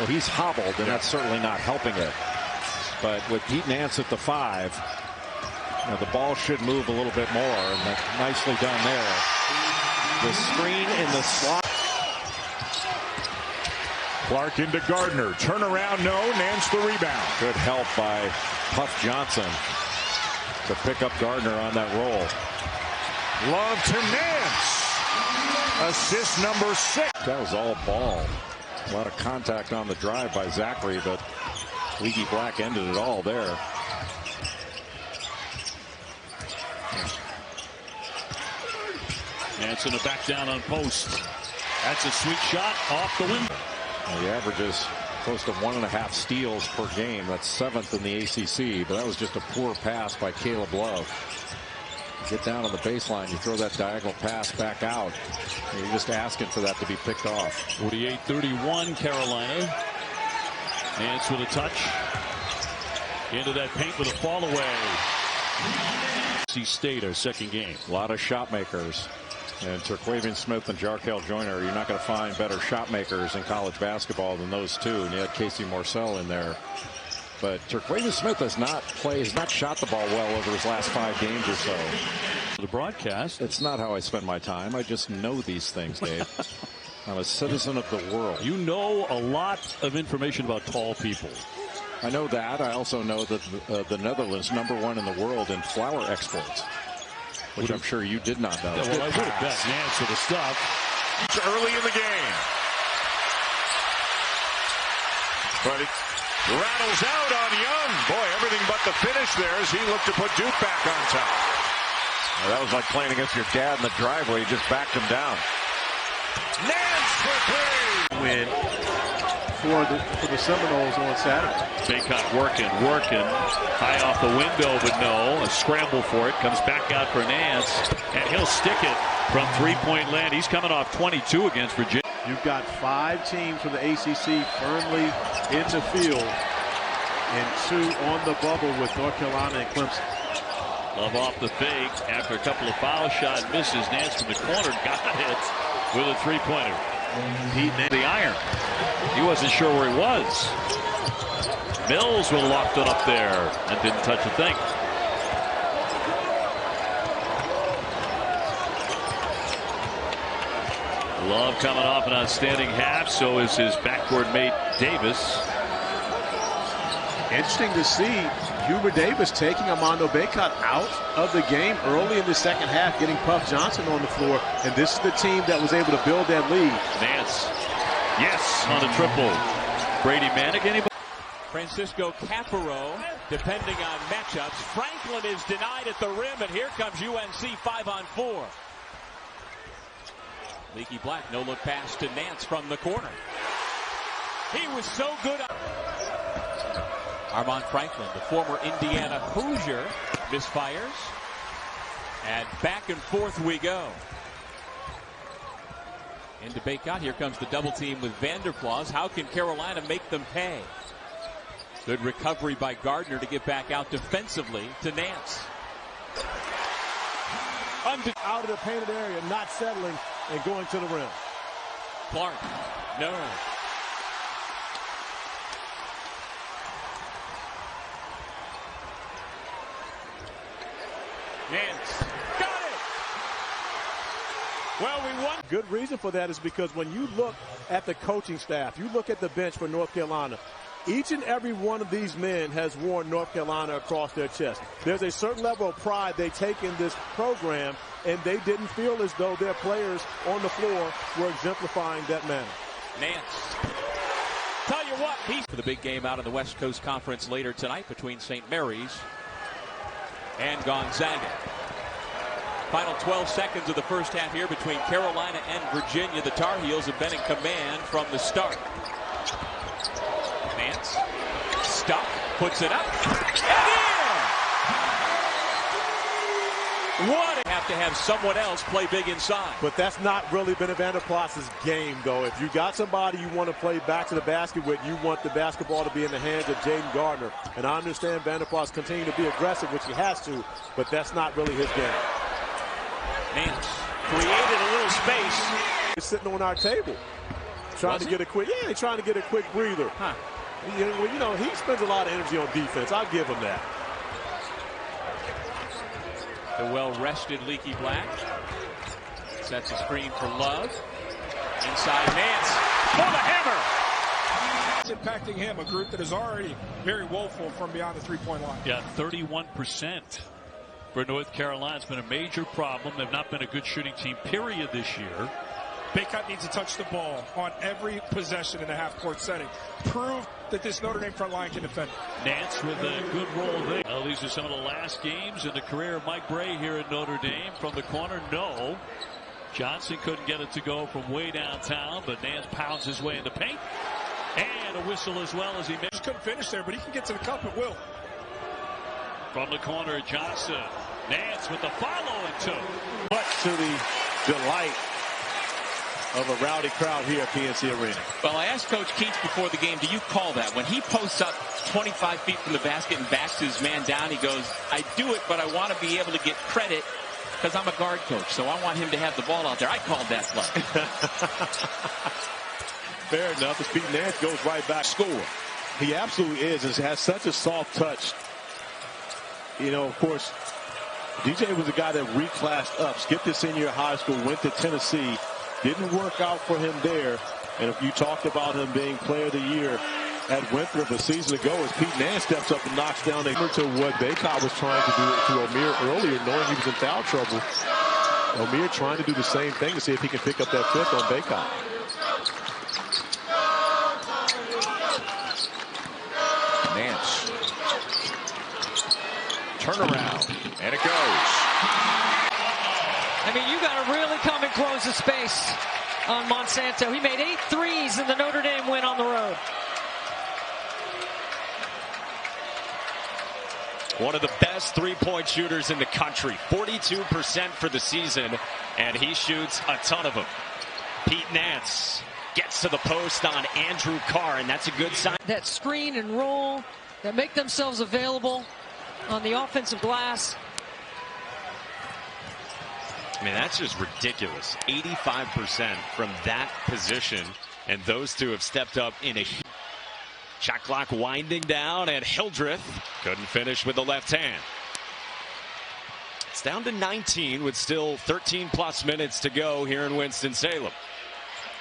Well, he's hobbled, and that's certainly not helping it. But with Pete Nance at the 5, the ball should move a little bit more, and that's nicely done there. The screen in the slot. Clark into Gardner. Turnaround, no. Nance the rebound. Good help by Puff Johnson to pick up Gardner on that roll. Love to Nance. Assist number 6. That was all ball. A lot of contact on the drive by Zachary, but Leaky Black ended it all there. Nance in the back down on post. That's a sweet shot off the window. He averages close to 1.5 steals per game. That's 7th in the ACC, but that was just a poor pass by Caleb Love. You get down on the baseline, you throw that diagonal pass back out. You're just asking for that to be picked off. 48-31 Carolina. Nance with a touch. Into that paint with a fall away. NC State, our second game. A lot of shot makers. And Terquavion Smith and Jarkel Joyner, you're not going to find better shot makers in college basketball than those two. And you had Casey Morsell in there. But Terquavion Smith has not shot the ball well over his last 5 games or so. The broadcast. It's not how I spend my time. I just know these things, Dave. I'm a citizen of the world. You know a lot of information about tall people. I know that. I also know that the Netherlands #1 in the world in flower exports, which I'm sure you did not know. Yeah, well, I would have bet Nance for the stuff. It's early in the game. But it rattles out on Young. Boy, everything but the finish there as he looked to put Duke back on top. Well, that was like playing against your dad in the driveway. You just backed him down. Nance for 3. Win for the Seminoles on Saturday. Baycott working. High off the window, but no. A scramble for it. Comes back out for Nance. And he'll stick it from 3-point land. He's coming off 22 against Virginia. You've got 5 teams from the ACC firmly in the field and 2 on the bubble with North Carolina and Clemson. Love off the fake after a couple of foul shot misses. Nance from the corner got it with a 3-pointer. Pete Nance, the iron. He wasn't sure where he was. Mills will locked it up there and didn't touch a thing. Love coming off an outstanding half. So is his backcourt mate Davis. Interesting to see Hubert Davis taking Armando Baycott out of the game early in the second half, getting Puff Johnson on the floor. And this is the team that was able to build that lead. Nance, yes, on a triple. Brady Manick, anybody? Francisco Caparo, depending on matchups. Franklin is denied at the rim, and here comes UNC 5-on-4. Leaky Black, no-look pass to Nance from the corner. He was so good. Armand Franklin, the former Indiana Hoosier, misfires. And back and forth we go. Into Baycott. Here comes the double team with Vanderplas. How can Carolina make them pay? Good recovery by Gardner to get back out defensively to Nance. Out of the painted area, not settling and going to the rim. Clark, no. Nance, got it! Well, we won. Good reason for that is because when you look at the coaching staff, you look at the bench for North Carolina, each and every one of these men has worn North Carolina across their chest. There's a certain level of pride they take in this program, and they didn't feel as though their players on the floor were exemplifying that manner. Nance. Tell you what, he's for the big game out in the West Coast Conference later tonight between St. Mary's and Gonzaga. Final 12 seconds of the first half here between Carolina and Virginia. The Tar Heels have been in command from the start. Nance, stuck, puts it up, and in! What? Have to have someone else play big inside. But that's not really been Vanderplas's game, though. If you got somebody you want to play back to the basket with, you want the basketball to be in the hands of Jaden Gardner. And I understand Vanderplas continue to be aggressive, which he has to, but that's not really his game. Nance created a little space. It's sitting on our table. Trying to get a quick breather. Huh. You know, he spends a lot of energy on defense. I'll give him that. The well-rested Leaky Black sets a screen for Love. Inside Nance for the hammer. It's impacting him, a group that is already very woeful from beyond the three-point line. Yeah, 31% for North Carolina. It's been a major problem. They've not been a good shooting team, period, this year. Baycott needs to touch the ball on every possession in the half-court setting. Prove that this Notre Dame front line can defend. Nance with a good roll there. Well, these are some of the last games in the career of Mike Brey here at Notre Dame. From the corner, no. Johnson couldn't get it to go from way downtown, but Nance pounds his way in the paint. And a whistle as well as he missed. Just couldn't finish there, but he can get to the cup at will. From the corner, Johnson. Nance with the follow and two. But to the delight of a rowdy crowd here at PNC Arena. Well, I asked Coach Keats before the game, do you call that? When he posts up 25 feet from the basket and backs his man down, he goes, I do it, but I want to be able to get credit because I'm a guard coach, so I want him to have the ball out there. I called that play. Fair enough. As Pete Nance goes right back, score. He absolutely is, and has such a soft touch. You know, of course, DJ was the guy that reclassed up, skipped his senior high school, went to Tennessee. Didn't work out for him there. And if you talked about him being player of the year at Winthrop a season ago, as Pete Nance steps up and knocks down to what Baycott was trying to do to Amir earlier, knowing he was in foul trouble. Amir trying to do the same thing to see if he can pick up that fifth on Baycott. Nance. Turnaround. And it goes. I mean, you got to really come and close the space on Monsanto. He made 8 threes in the Notre Dame win on the road. One of the best three-point shooters in the country. 42% for the season, and he shoots a ton of them. Pete Nance gets to the post on Andrew Carr, and that's a good sign. That screen and roll, that make themselves available on the offensive glass. I mean, that's just ridiculous. 85% from that position, and those two have stepped up in a shot clock winding down, and Hildreth couldn't finish with the left hand. It's down to 19 with still 13+ minutes to go here in Winston-Salem.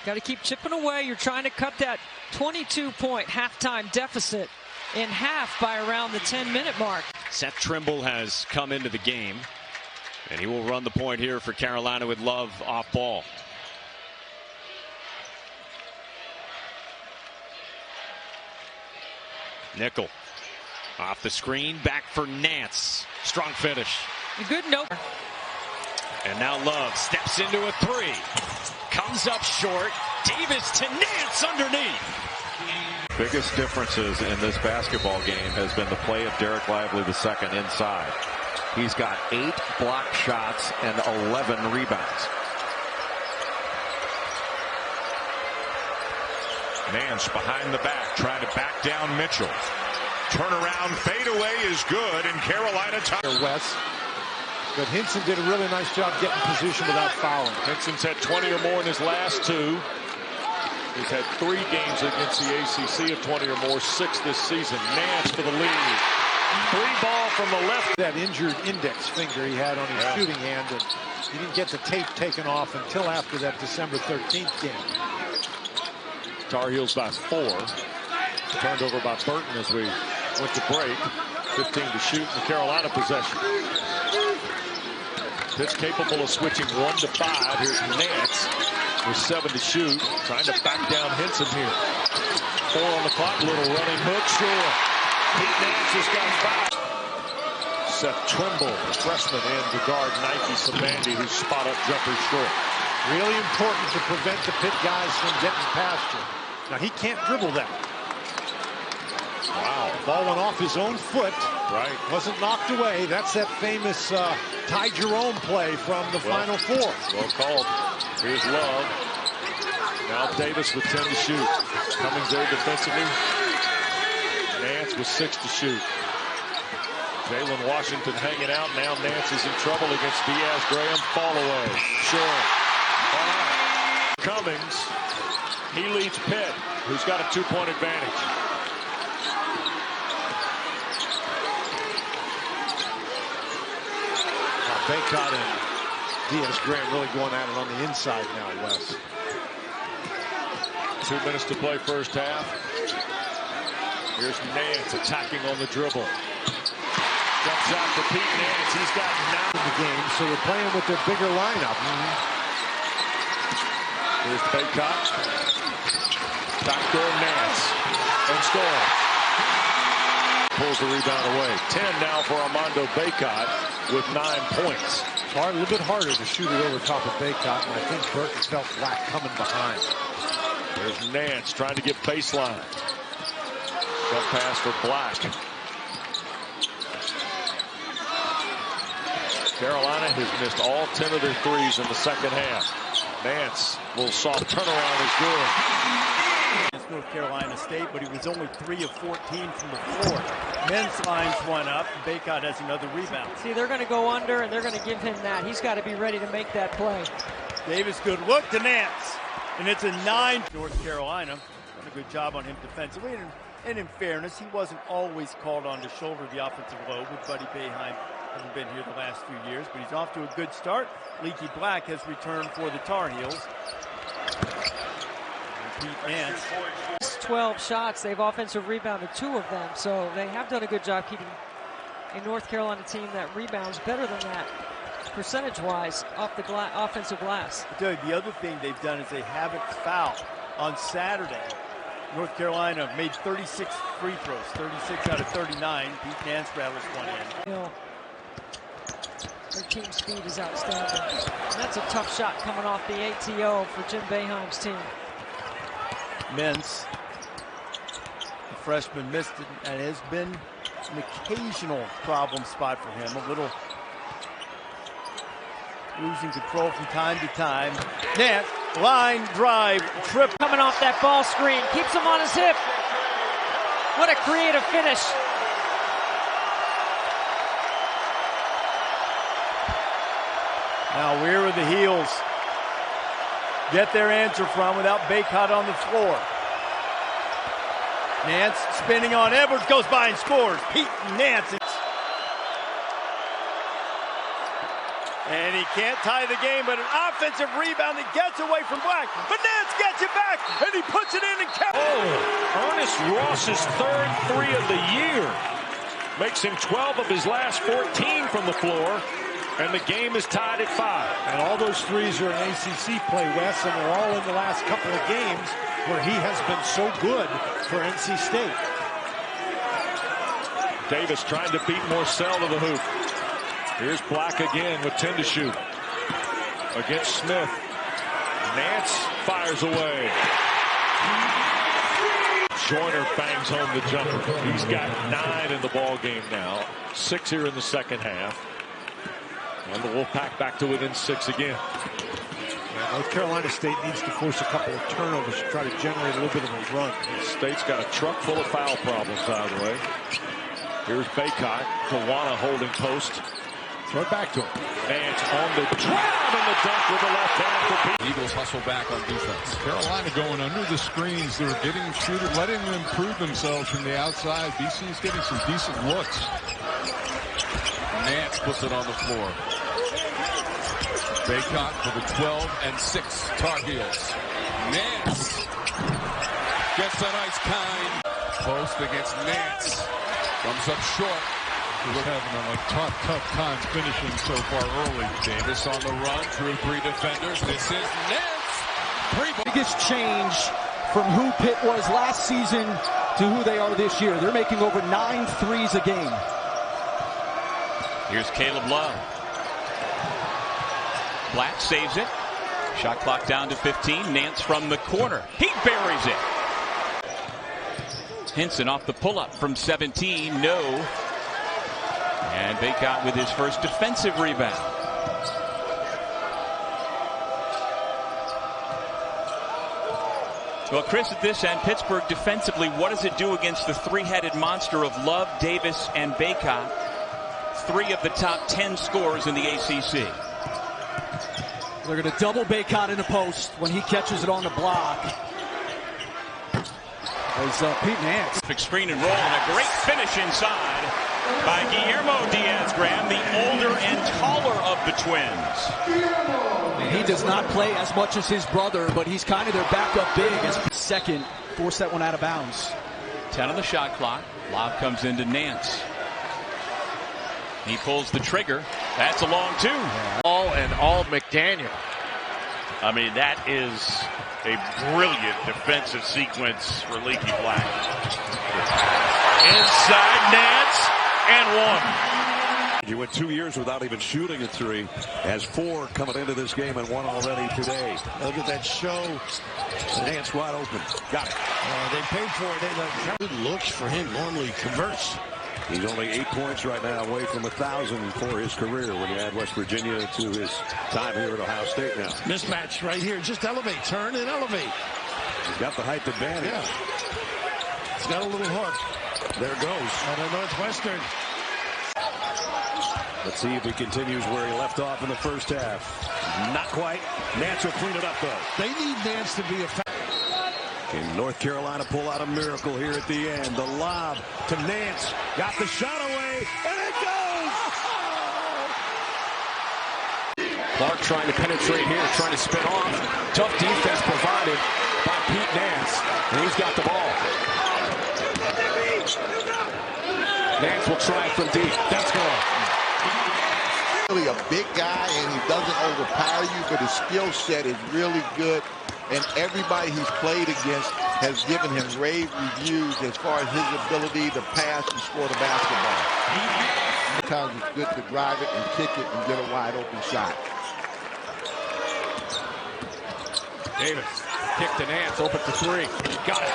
Got to keep chipping away. You're trying to cut that 22-point halftime deficit in half by around the 10-minute mark. Seth Trimble has come into the game, and he will run the point here for Carolina with Love off ball. Nickel off the screen, back for Nance. Strong finish. A good note. And now Love steps into a three. Comes up short. Davis to Nance underneath. Biggest differences in this basketball game has been the play of Derek Lively II inside. He's got 8 block shots and 11 rebounds. Nance behind the back, trying to back down Mitchell. Turnaround fadeaway is good, and Carolina West. But Hinson did a really nice job getting position without fouling. Hinson's had 20 or more in his last 2. He's had 3 games against the ACC of 20 or more, 6 this season. Nance for the lead. 3 ball from the left. That injured index finger he had on his shooting hand, and he didn't get the tape taken off until after that December 13th game. Tar Heels by 4. Turned over by Burton as we went to break. 15 to shoot in the Carolina possession. Pitts capable of switching 1 to 5. Here's Nance with 7 to shoot. Trying to back down Hinson here. 4 on the clock. Little running hook. Sure. Pete Nance has got 5. Seth Trimble, the freshman, in to guard Nike Samandi, whose spot up jumper short. Really important to prevent the Pitt guys from getting past you. Now he can't dribble that. Wow. Ball went off his own foot. Right. Wasn't knocked away. That's that famous Ty Jerome play from the Final Four. Well called. Here's Love. Now Davis with 10 to shoot. Cummings there defensively. Nance with 6 to shoot. Jalen Washington hanging out. Now Nance is in trouble against Diaz Graham. Fall away. Sure. Cummings He leads Pitt, who's got a 2-point advantage. Baycott and Diaz-Graham really going at it on the inside now, Wes. 2 minutes to play first half. Here's Nance attacking on the dribble. Jumps out for Pete Nance. He's got 9 in the game, so they're playing with their bigger lineup. Here's Baycott. Backdoor Nance. And score. Pulls the rebound away. 10 now for Armando Baycott with 9 points. It's hard, a little bit harder to shoot it over top of Baycott, and I think Burton felt Black coming behind. There's Nance trying to get baseline. Jump pass for Black. Carolina has missed all 10 of their threes in the second half. Nance, a little soft turnaround is good. It's North Carolina State, but he was only 3 of 14 from the floor. Men's lines one up. Baycott has another rebound. See, they're going to go under, and they're going to give him that. He's got to be ready to make that play. Davis, good look to Nance. And it's a 9. North Carolina done a good job on him defensively. And in fairness, he wasn't always called on to shoulder the offensive load with Buddy Boeheim. Hasn't been here the last few years, but he's off to a good start. Leaky Black has returned for the Tar Heels. And Pete Nance. 12 shots. They've offensive rebounded 2 of them, so they have done a good job keeping a North Carolina team that rebounds better than that percentage-wise off the offensive glass. I tell you, the other thing they've done is they haven't fouled. On Saturday, North Carolina made 36 free throws, 36 out of 39. Pete Nance rattles one in. Their team speed is outstanding. And that's a tough shot coming off the ATO for Jim Boeheim's team. Nance, the freshman, missed it, and has been an occasional problem spot for him. A little losing control from time to time. Nance, line drive, trip. Coming off that ball screen, keeps him on his hip. What a creative finish. Now, where are the Heels get their answer from without Baycott on the floor? Nance spinning on Edwards, goes by and scores. Pete Nance. And he can't tie the game, but an offensive rebound that gets away from Black. But Nance gets it back, and he puts it in and catches. Oh, Ernest Ross's 3rd 3 of the year. Makes him 12 of his last 14 from the floor. And the game is tied at 5. And all those threes are in ACC play, Wes, and they're all in the last couple of games where he has been so good for NC State. Davis trying to beat Morcell to the hoop. Here's Black again with 10 to shoot. Against Smith. Nance fires away. Joyner bangs home the jumper. He's got 9 in the ball game now. 6 here in the second half. And the Wolfpack back to within 6 again. Yeah, North Carolina State needs to force a couple of turnovers to try to generate a little bit of a run. State's got a truck full of foul problems, by the way. Here's Baycott. Tawana holding post. Throw it back to him. Nance on the drive and the dunk with the left hand for Pete. Eagles hustle back on defense. Carolina going under the screens. They're getting shooters, letting them prove themselves from the outside. BC is getting some decent looks. Nance puts it on the floor. Baycott for the 12 and 6 Tar Heels. Nance gets that ice kind. Post against Nance. Comes up short. He's having a tough time finishing so far early. Davis on the run through 3 defenders. This is Nance. Biggest change from who Pitt was last season to who they are this year. They're making over 9 threes a game. Here's Caleb Love. Black saves it. Shot clock down to 15. Nance from the corner. He buries it. Henson off the pull-up from 17. No. And Baycott with his first defensive rebound. Well, Chris, at this end, Pittsburgh defensively, what does it do against the 3-headed monster of Love, Davis, and Baycott? 3 of the top 10 scorers in the ACC. They're going to double Baycott in the post when he catches it on the block. As Pete Nance. Screen and roll, and a great finish inside by Guillermo Diaz-Graham, the older and taller of the twins. He does not play as much as his brother, but he's kind of their backup big. As second, forced that one out of bounds. 10 on the shot clock. Lob comes into Nance. He pulls the trigger. That's a long two. All McDaniel. I mean, that is a brilliant defensive sequence for Leaky Black. Inside Nance and one. He went 2 years without even shooting a three. Has 4 coming into this game and 1 already today. Look at that show. Nance wide open. Got it. They paid for it. Good looks for him. Normally converts. He's only 8 points right now away from 1,000 for his career when you add West Virginia to his time here at Ohio State now. Mismatch right here. Just elevate. Turn and elevate. He's got the height advantage. Yeah. He's got a little hook. There goes. On the Northwestern. Let's see if he continues where he left off in the first half. Not quite. Nance will clean it up, though. They need Nance to be a... Can North Carolina pull out a miracle here at the end? The lob to Nance. Got the shot away, and it goes! Clark trying to penetrate here, trying to spin off. Tough defense provided by Pete Nance, and he's got the ball. Nance will try it from deep. That's good. Really a big guy, and he doesn't overpower you, but his skill set is really good. And everybody he's played against has given him rave reviews as far as his ability to pass and score the basketball. Sometimes it's good to drive it and kick it and get a wide open shot. Davis, kick to Nance, open for 3. Got it.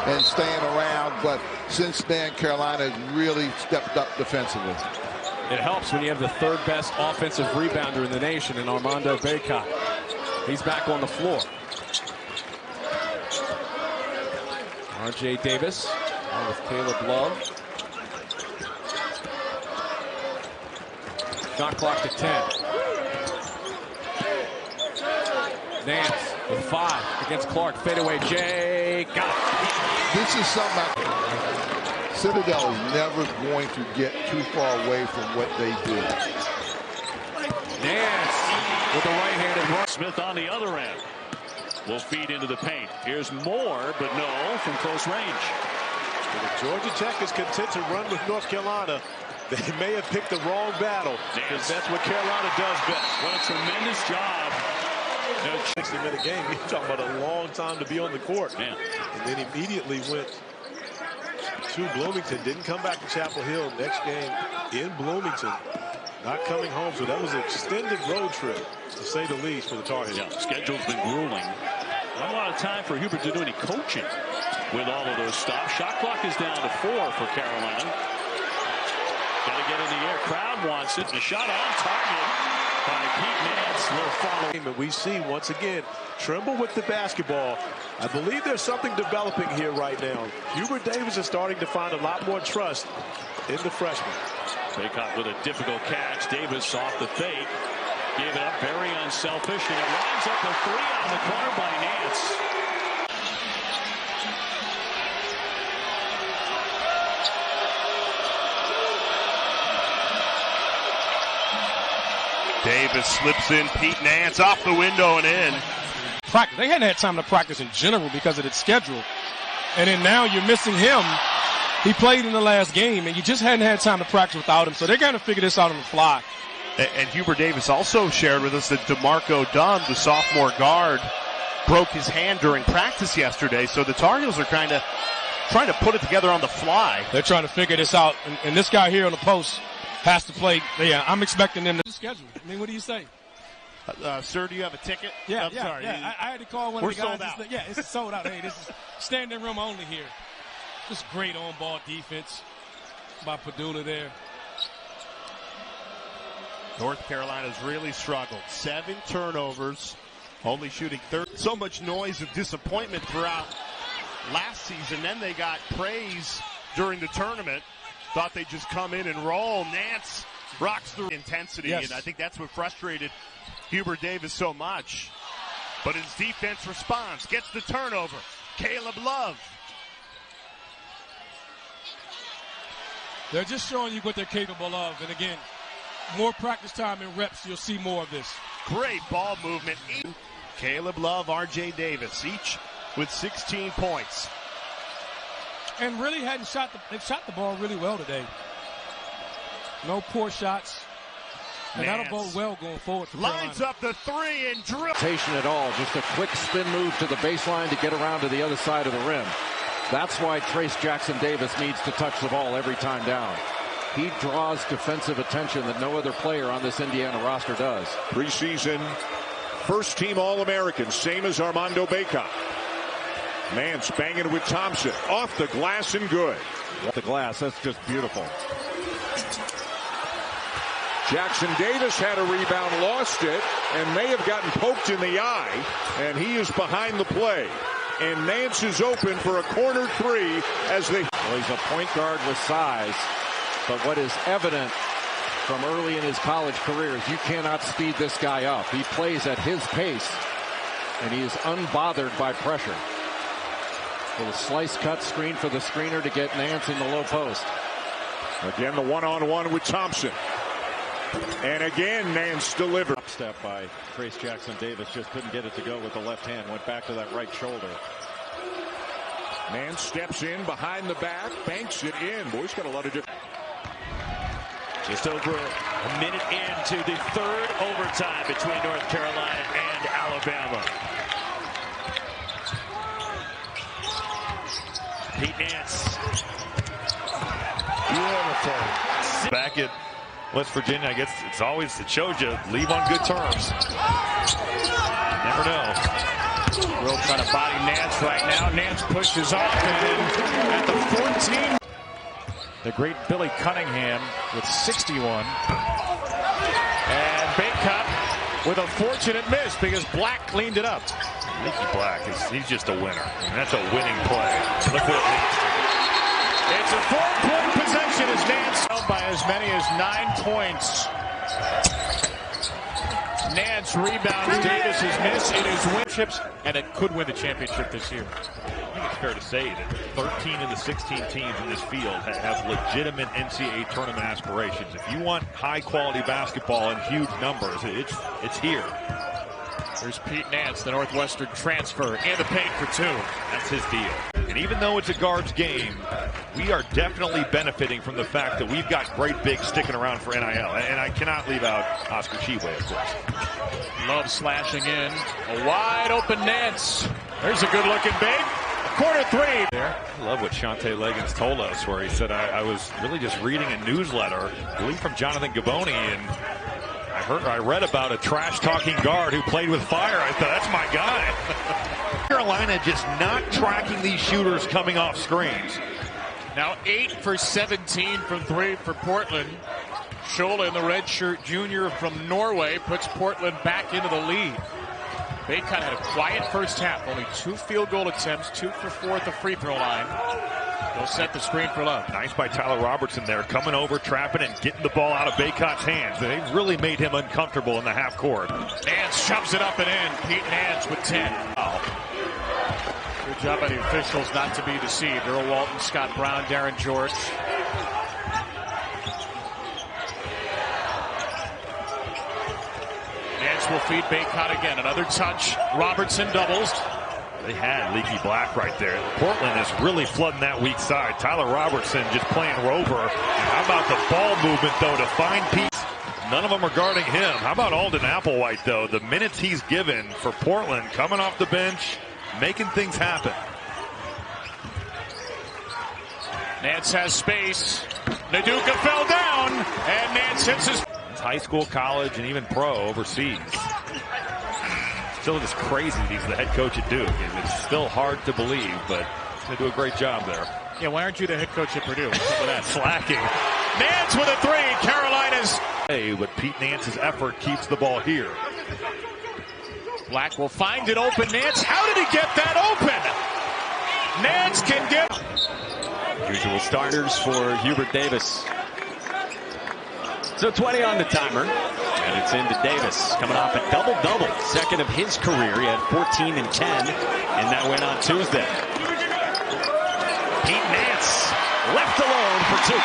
And staying around, but since then, Carolina has really stepped up defensively. It helps when you have the 3rd best offensive rebounder in the nation in Armando Bacot. He's back on the floor. R.J. Davis along with Caleb Love. Shot clock to 10. Nance with 5 against Clark. Fadeaway J. Got it. This is something Citadel is never going to get too far away from what they do. Nance with the right-handed run. Smith on the other end will feed into the paint. Here's Moore, but no from close range. If Georgia Tech is content to run with North Carolina, they may have picked the wrong battle, because that's what Carolina does best. What a tremendous job. 60-minute game. You're talking about a long time to be on the court. Man. And then immediately went to Bloomington. Didn't come back to Chapel Hill. Next game in Bloomington. Not coming home. So that was an extended road trip, to say the least, for the Tar Heels. Yeah, schedule's been grueling. Not a lot of time for Hubert to do any coaching with all of those stops. Shot clock is down to 4 for Carolina. Got to get in the air. Crowd wants it. The shot on target by Pete Nance will follow. But we see, once again, Trimble with the basketball. I believe there's something developing here right now. Hubert Davis is starting to find a lot more trust in the freshman. Bacot with a difficult catch. Davis off the fake. Gave it up very unselfish, and it lines up a 3 on the corner by Nance. Davis slips in. Pete Nance off the window and in. Practice. They hadn't had time to practice in general because of its schedule. And then now you're missing him. He played in the last game, and you just hadn't had time to practice without him. So they're going to figure this out on the fly. And Hubert Davis also shared with us that DeMarco Dunn, the sophomore guard, broke his hand during practice yesterday. So the Tar Heels are kind of trying to put it together on the fly. They're trying to figure this out. And this guy here on the post has to play. Yeah, I'm expecting them to schedule. I mean, what do you say? Sir, do you have a ticket? Yeah, I'm sorry. I had to call one We're of the guys. sold out. Yeah, it's sold out. Hey, this is standing room only here. Just great on-ball defense by Padula there. North Carolina's really struggled. 7 turnovers, only shooting 30. So much noise of disappointment throughout last season. Then they got praise during the tournament. Thought they'd just come in and roll. Nance rocks the intensity, yes. And I think that's what frustrated Hubert Davis so much. But his defense responds, gets the turnover. Caleb Love. They're just showing you what they're capable of. And again, more practice time and reps, you'll see more of this. Great ball movement. Caleb Love, R.J. Davis, each with 16 points. And really they've shot the ball really well today. No poor shots. And Nance that'll bode well going forward for Carolina. lines up the three and drill. At all, just a quick spin move to the baseline to get around to the other side of the rim. That's why Trace Jackson Davis needs to touch the ball every time down. He draws defensive attention that no other player on this Indiana roster does. Preseason first team All-American, same as Armando Bacot. Nance banging with Thompson. Off the glass and good. Off the glass, that's just beautiful. Jackson Davis had a rebound, lost it, and may have gotten poked in the eye, and he is behind the play. And Nance is open for a corner three as they... Well, he's a point guard with size, but what is evident from early in his college career is you cannot speed this guy up. He plays at his pace, and he is unbothered by pressure. With a slice cut screen for the screener to get Nance in the low post. Again, the one-on-one with Thompson. And again, Nance delivered. Step by Trace Jackson Davis, just couldn't get it to go with the left hand. Went back to that right shoulder. Nance steps in behind the back, banks it in. Boy, he's got a lot of different. Just over a minute into the third overtime between North Carolina and Alabama. Pete Nance. Beautiful. Back at West Virginia, I guess it shows you leave on good terms. Never know. Will trying to body Nance right now. Nance pushes off and at the 14. The great Billy Cunningham with 61. And Bacot with a fortunate miss because Black cleaned it up. Leaky Black, he's just a winner. I mean, that's a winning play. Look what it leads to. It's a 4-point possession as Nance held by as many as 9 points. Nance rebounds Davis's miss in his win chips, and it could win the championship this year. I think it's fair to say that 13 of the 16 teams in this field have legitimate NCAA tournament aspirations. If you want high-quality basketball in huge numbers, it's here. There's Pete Nance, the Northwestern transfer, in the paint for 2. That's his deal. And even though it's a guards game, we are definitely benefiting from the fact that we've got great bigs sticking around for NIL. And I cannot leave out Oscar Tshiebwe, of course. Love slashing in. A wide open Nance. There's a good looking big. Corner 3. There. I love what Shante Liggins told us, where he said, I was really just reading a newsletter, I believe from Jonathan Gaboni, and I read about a trash-talking guard who played with fire. I thought, that's my guy. Carolina just not tracking these shooters coming off screens. Now 8 for 17 from 3 for Portland. Schola in the redshirt junior from Norway puts Portland back into the lead. Bacot had a quiet first half. Only 2 field goal attempts, 2 for 4 at the free throw line. They'll set the screen for Love. Nice by Tyler Robertson there, coming over, trapping, and getting the ball out of Bacot's hands. They really made him uncomfortable in the half court. Nance shoves it up and in. Pete Nance with 10. Wow. Good job by the officials not to be deceived. Earl Walton, Scott Brown, Darren George. Nance will feed Bacot again. Another touch. Robertson doubles. They had Leaky Black right there. Portland is really flooding that weak side. Tyler Robertson just playing rover. And how about the ball movement, though, to find Pete? None of them are guarding him. How about Alden Applewhite, though? The minutes he's given for Portland, coming off the bench, making things happen. Nance has space. Naduka fell down, and Nance hits his... It's high school, college, and even pro overseas. Still just crazy he's the head coach at Duke. It's still hard to believe, but he's going to do a great job there. Yeah, why aren't you the head coach at Purdue? What's up with that? Slacking. Nance with a 3. Carolina's... But Pete Nance's effort keeps the ball here. Black will find it open. Nance, how did he get that open? Nance can get... Usual starters for Hubert Davis. So 20 on the timer. And it's into Davis, coming off a double-double. Second of his career. He had 14 and 10 in that win on Tuesday. Pete Nance left alone for two.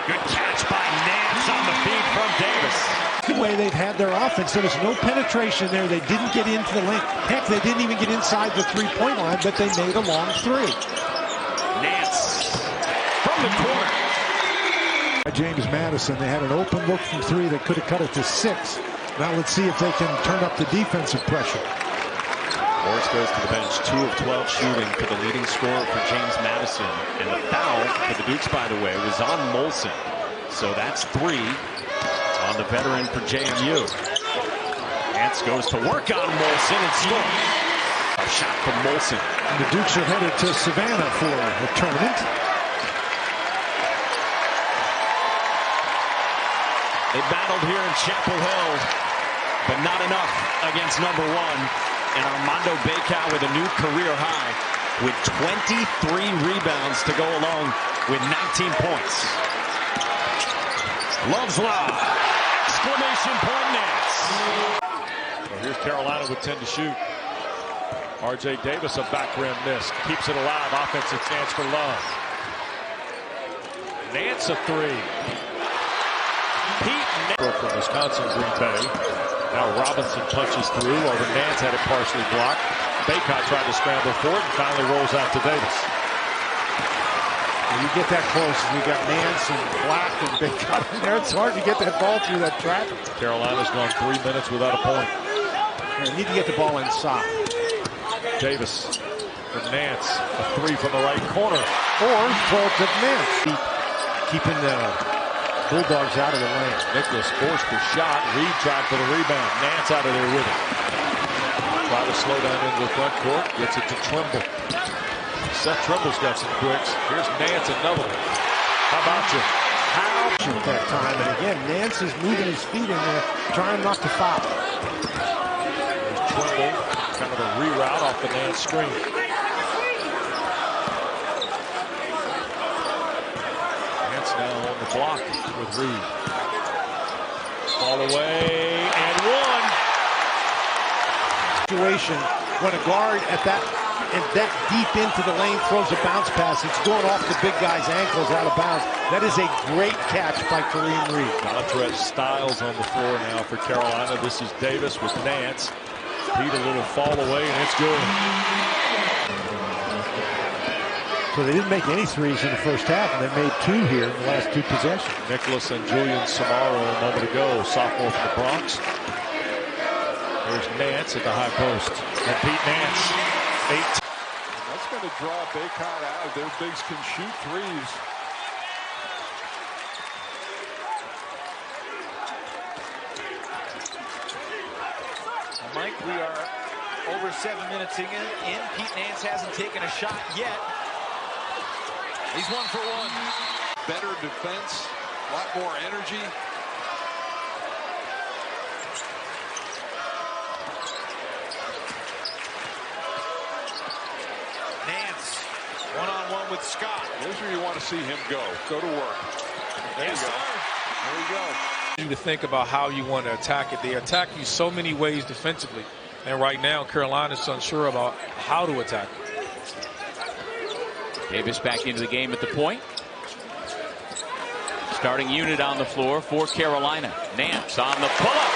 Good catch by Nance on the feed from Davis. The way they've had their offense, there was no penetration there. They didn't get into the lane. Heck, they didn't even get inside the three-point line, but they made a long three. Nance from the corner. James Madison, they had an open look from three. They could have cut it to 6. Now let's see if they can turn up the defensive pressure. Morris goes to the bench, 2 of 12 shooting for the leading scorer for James Madison. And the foul for the Dukes, by the way, was on Molson. So that's 3 on the veteran for JMU. Nance goes to work on Molson and scores. A shot from Molson. And the Dukes are headed to Savannah for the tournament. They battled here in Chapel Hill, but not enough against number 1. And Armando Bacot with a new career high with 23 rebounds to go along with 19 points. Love's Law. Exclamation point Nance. Well, here's Carolina with 10 to shoot. R.J. Davis, a back rim miss. Keeps it alive. Offensive chance for Love. Nance a 3. Pete Nance from Wisconsin, Green Bay. Now Robinson punches through over Nance, had it partially blocked. Bacot tried to scramble for it and finally rolls out to Davis. When you get that close, you got Nance and Black and Bacot in there. It's hard to get that ball through that traffic. Carolina's gone 3 minutes without a point. You need to get the ball inside. Davis from Nance, a 3 from the right corner. Or throw it to Nance. Keeping the Bulldogs out of the lane. Nicholas forced the shot. Reed tried for the rebound. Nance out of there with it. Try to slow down into the front court. Gets it to Trimble. Seth Trimble's got some quicks. Here's Nance, another one. How about you? How at that time. And again, Nance is moving his feet in there, trying not to foul. There's Trimble. Kind of a reroute off the Nance screen. Nance now on the block with Reed. All away and 1. Situation when a guard at that deep into the lane throws a bounce pass, it's going off the big guy's ankles out of bounds. That is a great catch by Kareem Reed. Montrez Styles on the floor now for Carolina. This is Davis with Nance. Pete a little fall away and it's good. So they didn't make any threes in the first half, and they made 2 here in the last 2 possessions. Nicholas and Julian Samaro a moment ago, sophomore from the Bronx. There's Nance at the high post. And Pete Nance, 8. And that's going to draw Bacot out. Their bigs can shoot threes. Mike, we are over 7 minutes in. Pete Nance hasn't taken a shot yet. He's 1 for 1. Better defense, a lot more energy. Nance, one-on-one with Scott. Here's where you want to see him go. Go to work. There you go. There we go. To think about how you want to attack it. They attack you so many ways defensively. And right now, Carolina's unsure about how to attack it. Davis back into the game at the point. Starting unit on the floor for Carolina. Nance on the pull-up.